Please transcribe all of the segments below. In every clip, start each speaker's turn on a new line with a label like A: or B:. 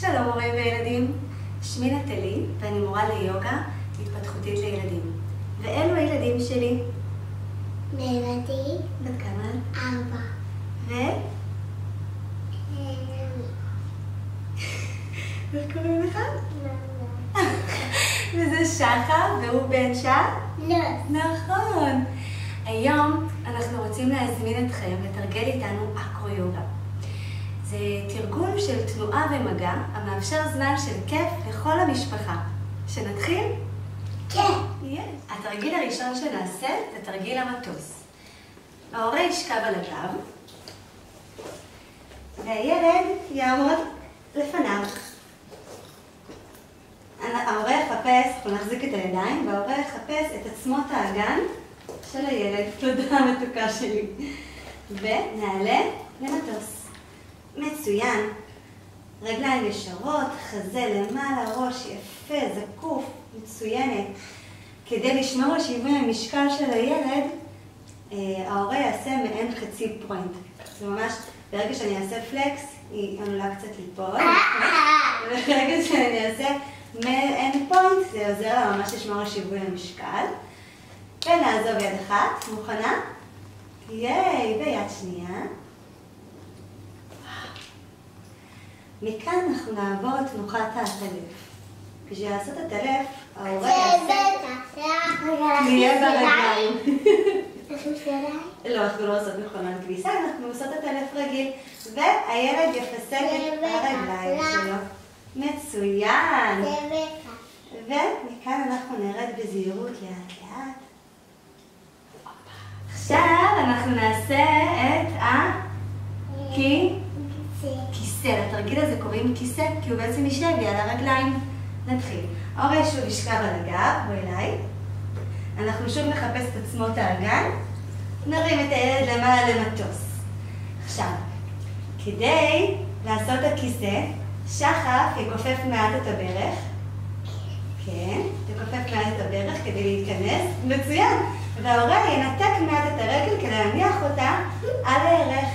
A: שלום הורים וילדים, שמי נטלי ואני מורה ליוגה התפתחותית לילדים. ואלו הילדים שלי.
B: מלאדי.
A: בת כמה?
B: 4.
A: ו? איך קוראים לך? וזה שחר והוא בן שעה?
B: לא.
A: נכון. היום אנחנו רוצים להזמין אתכם לתרגל איתנו אקרו-יוגה. זה תרגול של תנועה ומגע המאפשר זמן של כיף לכל המשפחה. שנתחיל?
B: כן.
A: התרגיל הראשון שנעשה זה תרגיל המטוס. ההורה ישכב על הגב והילד יעמוד לפניו. ההורה יחפש, אנחנו נחזיק את הידיים, וההורה יחפש את עצמות האגן של הילד. תודה המתוקה שלי. ונעלה למטוס. מצוין. רגליים ישרות, חזה למעלה, ראש יפה, זקוף, מצוינת. כדי לשמור על שיווי המשקל של הילד, ההורה יעשה מעין חצי פוינט. זה ממש, ברגע שאני אעשה פלקס, היא עלולה קצת ליפול. וברגע שאני אעשה מעין פוינט, זה עוזר לה ממש לשמור על שיווי המשקל. ונעזוב יד אחת, מוכנה? ייי, ביד שנייה. מכאן אנחנו נעבור לתנוחת העטלף. בשביל לעשות עטלף, ההורה יעשה... נהיה ברגליים. לא, אנחנו לא עושות מכונת כביסה, אנחנו עושות עטלף רגיל. והילד יפסק את הרגליים שלו. מצוין. ומכאן אנחנו נרד בזהירות לאט לאט. עכשיו אנחנו נעשה את כיסא. לתרגיל הזה קוראים כיסא, כי הוא בעצם ישב לי על הרגליים. נתחיל. ההורה שוב ישכב על הגב, בוא אליי. אנחנו שוב נחפש את עצמות האגן. נרים את הילד למעלה למטוס. עכשיו, כדי לעשות את הכיסא, שחף יכופף מעט את הברך. כן, תכופף מעט את הברך כדי להתכנס. מצוין. וההורה ינתק מעט את הרגל כדי להניח אותה על הערך.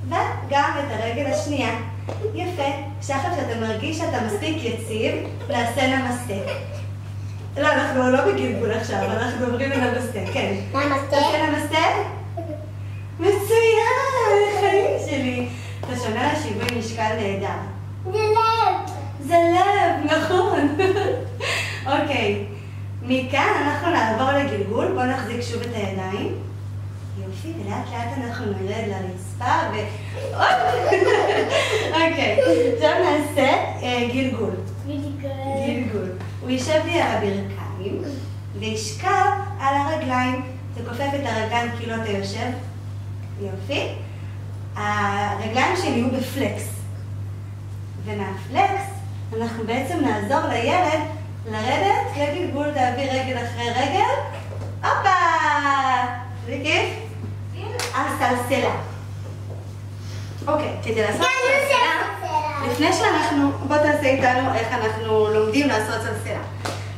A: וגם את הרגל השנייה. יפה. שחף, שאתה מרגיש שאתה מספיק יציב, נעשה נמסטה. לא, אנחנו לא בגלגול עכשיו, אנחנו עוברים לנמסטה, כן.
B: נמסטה?
A: נעשה נמסטה? מצוין, חיים שלי. אתה שומע על שיווי משקל נהדר.
B: זה לב.
A: זה לב, נכון. אוקיי, מכאן אנחנו נעבור לגלגול. בואו נחזיק שוב את הידיים. יופי, ולאט לאט אנחנו נרד לרצפה ו... אוקיי, עכשיו נעשה גלגול. גלגול. הוא יישב לי על הברכיים וישכב על הרגליים. תכופף את הרגליים כאילו אתה יושב. יופי. הרגליים שלי יהיו בפלקס. ומהפלקס אנחנו בעצם נעזור לילד לרדת לגלגול, להביא רגל אחרי רגל. הופה! זה כיף? הסלסלה. אוקיי, כדי לעשות סלסלה, לפני שאנחנו, בוא תעשה איתנו איך אנחנו לומדים לעשות סלסלה.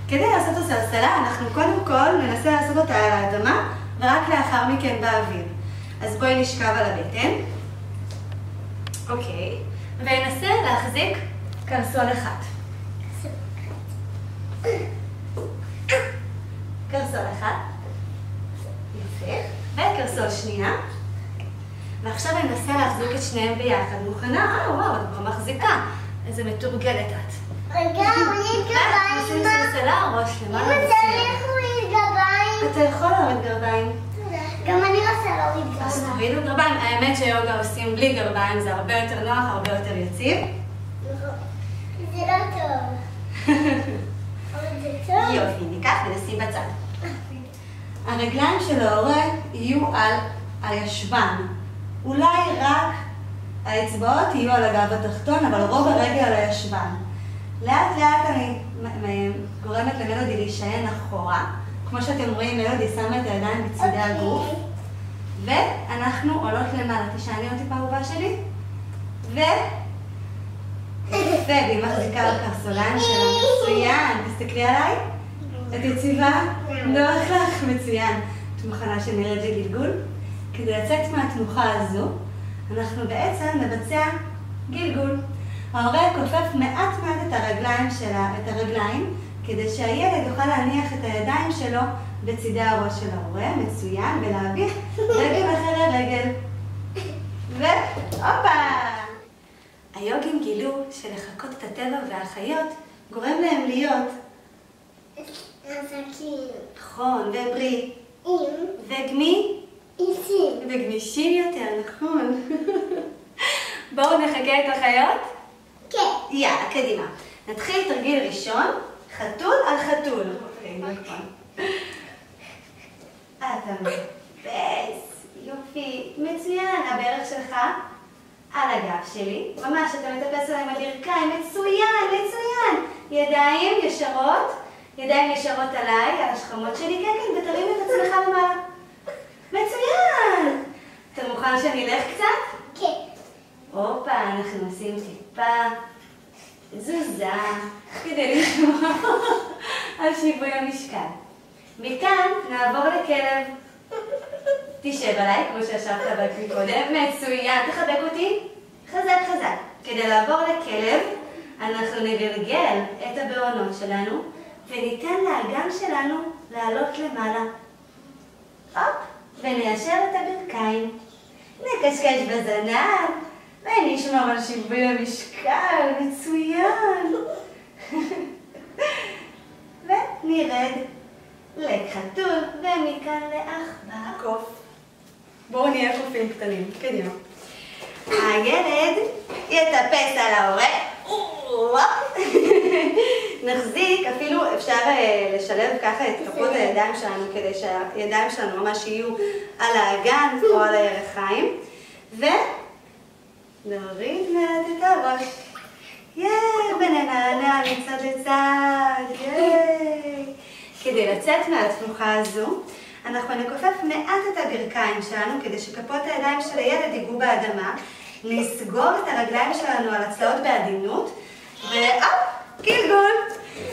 A: כדי לעשות את הסלסלה, אנחנו קודם כל ננסה לעשות אותה על האדמה, ורק לאחר מכן באוויר. אז בואי נשכב על הבטן. אוקיי, וננסה להחזיק קרסול אחד. קרסול אחד. יפה. וקרסול שנייה. ועכשיו אני אנסה להחזיק את שניהם ביחד. מוכנה? וואו, את כבר מחזיקה. איזה מתורגלת את.
B: רגע, אני גרביים.
A: עושים סלסלה, ראש למעלה.
B: אמא, צריך להוריד גרביים.
A: אתה יכול להוריד גרביים.
B: גם אני רוצה להוריד
A: אז
B: גרביים.
A: תורידו גרביים. האמת שיוגה עושים בלי גרביים, זה הרבה יותר נוח, הרבה יותר יציב.
B: זה לא טוב. אבל זה טוב.
A: יופי, ניקח ונשים בצד. הרגליים של ההורה יהיו על הישבן. אולי רק האצבעות יהיו על הגב התחתון, אבל רוב הרגל על הישבן. לאט לאט אני גורמת למלודי להישען אחורה. כמו שאתם רואים, מלודי שמה את הידיים בצדי הגוף. ואנחנו עולות למעלה. תשעני אותי פעובה שלי. יפה, והיא מחזיקה על הקרסוליים שלה. מצוין. תסתכלי עליי. את יציבה? נוח לך? מצוין. את מוכנה שנרד לגלגול? כדי לצאת מהתנוחה הזו, אנחנו בעצם נבצע גלגול. ההורה כופף מעט את הרגליים, כדי שהילד יוכל להניח את הידיים שלו בצידי הראש של ההורה, מצוין, ולהביך רגל אחרי רגל. והופה! היוגים גילו שלחקות את הטבע והחיות גורם להם להיות
B: חזקים.
A: נכון, ובריאים.
B: איסים.
A: וגמישים יותר, נכון. בואו נחכה את החיות?
B: כן.
A: יאללה, קדימה. נתחיל תרגיל ראשון, חתול על חתול. אתה מחפש, יופי, מצוין, הברך שלך על הגב שלי. ממש, אתה מטפס עליהם הברכיים, מצוין, מצוין. ידיים ישרות עליי, על השכמות שלי, כן, כן, ותרים את עצמך למעלה. מצוין! אתה מוכן שאני אלך קצת?
B: כן.
A: הופה, אנחנו עושים טיפה תזוזה כדי לשמור על שיווי המשקל. מכאן נעבור לכלב. תשב עליי, כמו שישבת קודם. מצוין, תחבק אותי. חזק חזק. כדי לעבור לכלב, אנחנו נגלגל את הבעונות שלנו, וניתן לאגן שלנו לעלות למעלה. הופ, וניישר את הברכיים. נקשקש בזנב, ונשמור על שיווי המשקל. מצוין. ונרד לחתול, ומכאן לעכבר. קוף. בואו נהיה קופים קטנים. קדימה. הילד יטפס על ההורה. נחזיק, אפילו אפשר לשלב ככה את כפות הידיים שלנו, כדי שהידיים שלנו ממש יהיו על האגן או על הירכיים. ונוריד מעט את הראש. וננענע מצד לצד. כדי לצאת מהתנוחה הזו, אנחנו נכופף מעט את הברכיים שלנו, כדי שכפות הידיים של הילד ייגעו באדמה. נסגור את הרגליים שלנו על הצלעות בעדינות, גלגול.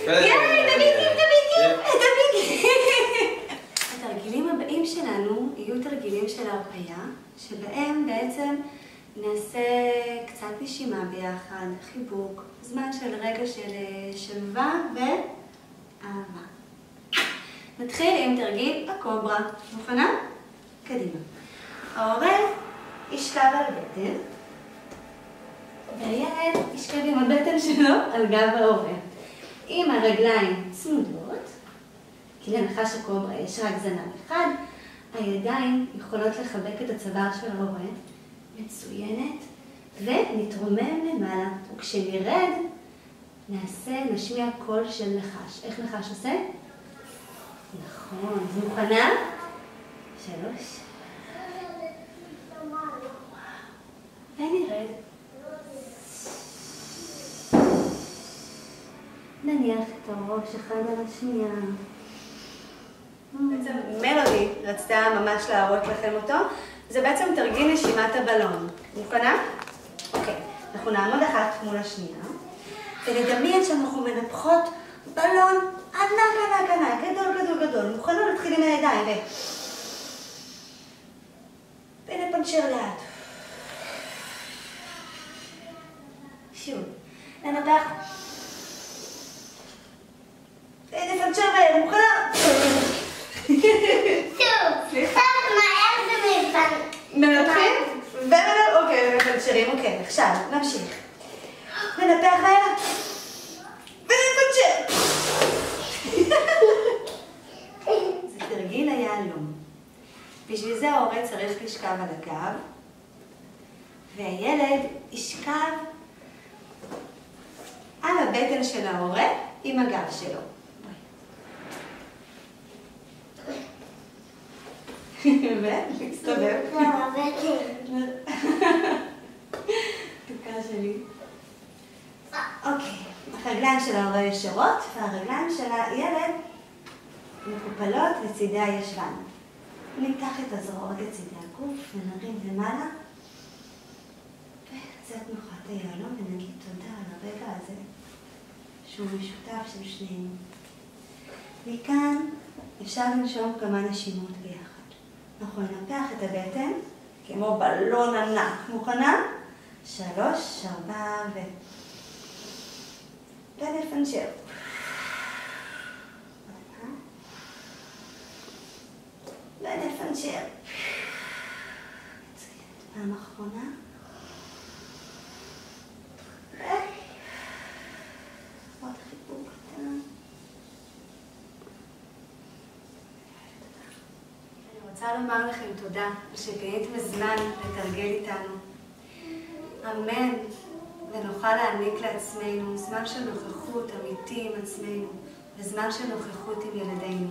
A: דביקים. התרגילים הבאים שלנו יהיו תרגילים של הרפאיה, שבהם בעצם נעשה קצת נשימה ביחד, חיבוק, זמן של רגע של שלווה ואהבה. נתחיל עם תרגיל הקוברה. מוכנה? קדימה. ההורה ישכב על בטן, והילד ישכב עם הבטן שלו על גב ההורה. עם הרגליים צמודות, כי לנחש הקוברה יש רק זנב אחד, הידיים יכולות לחבק את הצוואר של ההורה, מצוינת, ונתרומם למעלה. וכשנרד, נשמיע קול של נחש. איך נחש עושה? נכון. אז מוכנה? 3. ונרד. נניח את הראש אחד על השנייה. בעצם מלודי רצתה ממש להראות לכם אותו. זה בעצם תרגיל נשימת הבלון. מוכנה? אוקיי. אנחנו נעמוד אחת מול השנייה, ונדמיין שאנחנו מנפחות בלון ענק, גדול. מוכנה להתחיל עם הידיים, ונפנצ'ר לאט. שוב. ננפח. ונפנצ'ר מהר. מוכנה?
B: סליחה, מהר זה
A: מנפחים? אוקיי, מפנצ'רים. אוקיי, עכשיו נמשיך. ננפח מהר. ונפנצ'ר. זה תרגיל היהלום. בשביל זה ההורה צריך לשכב על הגב, והילד ישכב על הבטן של ההורה עם הגב שלו. ולהסתובב. תוקה שלי. אוקיי, הרגליים של ההורה ישרות, והרגליים של הילד מקופלות לצידי הישבן. נמתח את הזרועות לצידי הגוף ונרים למעלה, וקצת נוחה את היהלום ונגיד תודה על הרגע הזה שהוא משותף של שנינו. מכאן אפשר לנשום כמה נשימות ביחד. אנחנו ננפח את הבטן כמו בלון ענק. מוכנה? 3, 4 ו... ונפנצ'ר. ונפנצ'ר. פעם אחרונה. עוד חיבוק קטן. אני רוצה לומר לכם תודה שפיניתם זמן לתרגל איתנו. אמן, ונוכל להעניק לעצמנו זמן של נוכחות אמיתי עם עצמנו וזמן של נוכחות עם ילדינו.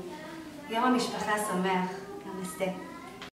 A: יום המשפחה שמח. נמסטה.